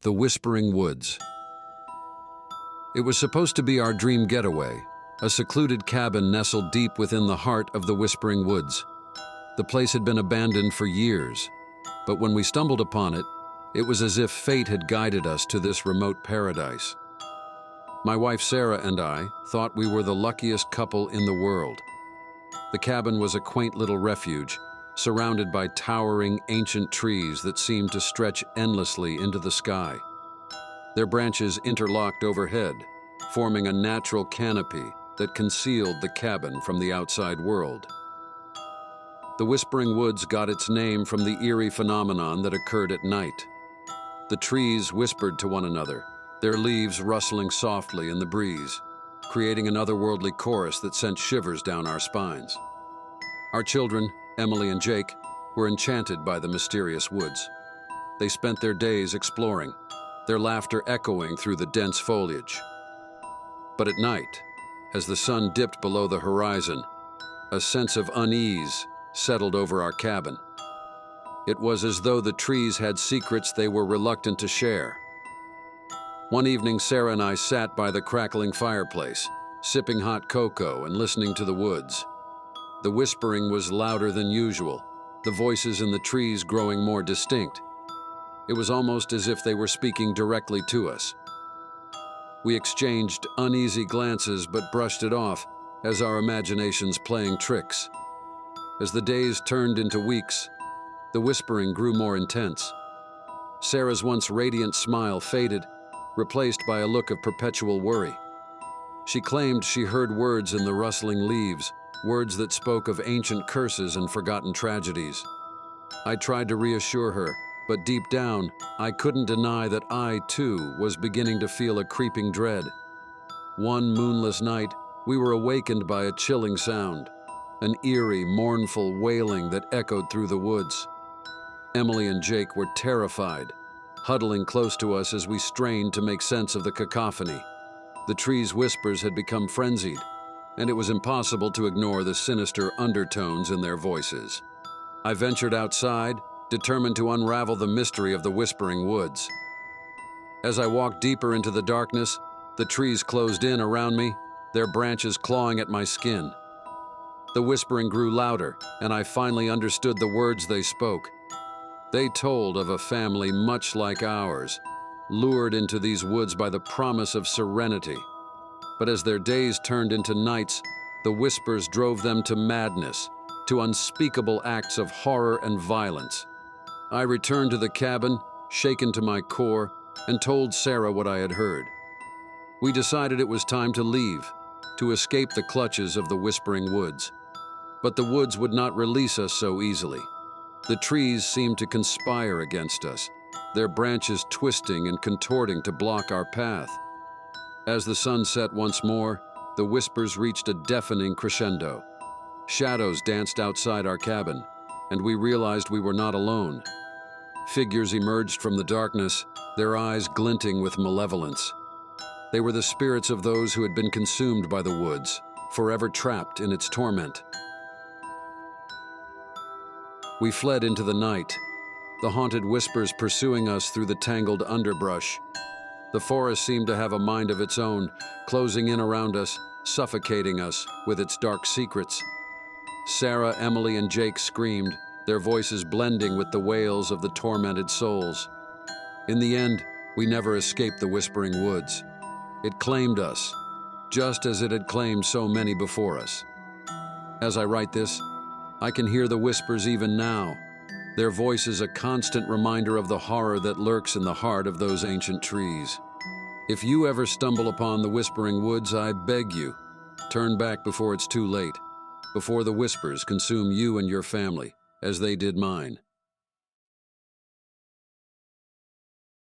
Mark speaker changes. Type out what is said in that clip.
Speaker 1: The Whispering Woods. It was supposed to be our dream getaway, a secluded cabin nestled deep within the heart of the Whispering Woods. The place had been abandoned for years, but when we stumbled upon it, it was as if fate had guided us to this remote paradise. My wife Sarah and I thought we were the luckiest couple in the world. The cabin was a quaint little refuge, surrounded by towering ancient trees that seemed to stretch endlessly into the sky. Their branches interlocked overhead, forming a natural canopy that concealed the cabin from the outside world. The Whispering Woods got its name from the eerie phenomenon that occurred at night. The trees whispered to one another, their leaves rustling softly in the breeze, creating an otherworldly chorus that sent shivers down our spines. Our children, Emily and Jake, were enchanted by the mysterious woods. They spent their days exploring, their laughter echoing through the dense foliage. But at night, as the sun dipped below the horizon, a sense of unease settled over our cabin. It was as though the trees had secrets they were reluctant to share. One evening, Sarah and I sat by the crackling fireplace, sipping hot cocoa and listening to the woods. The whispering was louder than usual, the voices in the trees growing more distinct. It was almost as if they were speaking directly to us. We exchanged uneasy glances but brushed it off as our imaginations playing tricks. As the days turned into weeks, the whispering grew more intense. Sarah's once radiant smile faded, replaced by a look of perpetual worry. She claimed she heard words in the rustling leaves, words that spoke of ancient curses and forgotten tragedies. I tried to reassure her, but deep down, I couldn't deny that I, too, was beginning to feel a creeping dread. One moonless night, we were awakened by a chilling sound, an eerie, mournful wailing that echoed through the woods. Emily and Jake were terrified, huddling close to us as we strained to make sense of the cacophony. The trees' whispers had become frenzied, and it was impossible to ignore the sinister undertones in their voices. I ventured outside, determined to unravel the mystery of the Whispering Woods. As I walked deeper into the darkness, the trees closed in around me, their branches clawing at my skin. The whispering grew louder, and I finally understood the words they spoke. They told of a family much like ours, lured into these woods by the promise of serenity. But as their days turned into nights, the whispers drove them to madness, to unspeakable acts of horror and violence. I returned to the cabin, shaken to my core, and told Sarah what I had heard. We decided it was time to leave, to escape the clutches of the Whispering Woods. But the woods would not release us so easily. The trees seemed to conspire against us, their branches twisting and contorting to block our path. As the sun set once more, the whispers reached a deafening crescendo. Shadows danced outside our cabin, and we realized we were not alone. Figures emerged from the darkness, their eyes glinting with malevolence. They were the spirits of those who had been consumed by the woods, forever trapped in its torment. We fled into the night, the haunted whispers pursuing us through the tangled underbrush. The forest seemed to have a mind of its own, closing in around us, suffocating us with its dark secrets. Sarah, Emily, and Jake screamed, their voices blending with the wails of the tormented souls. In the end, we never escaped the Whispering Woods. It claimed us, just as it had claimed so many before us. As I write this, I can hear the whispers even now, their voices a constant reminder of the horror that lurks in the heart of those ancient trees. If you ever stumble upon the Whispering Woods, I beg you, turn back before it's too late, before the whispers consume you and your family, as they did mine.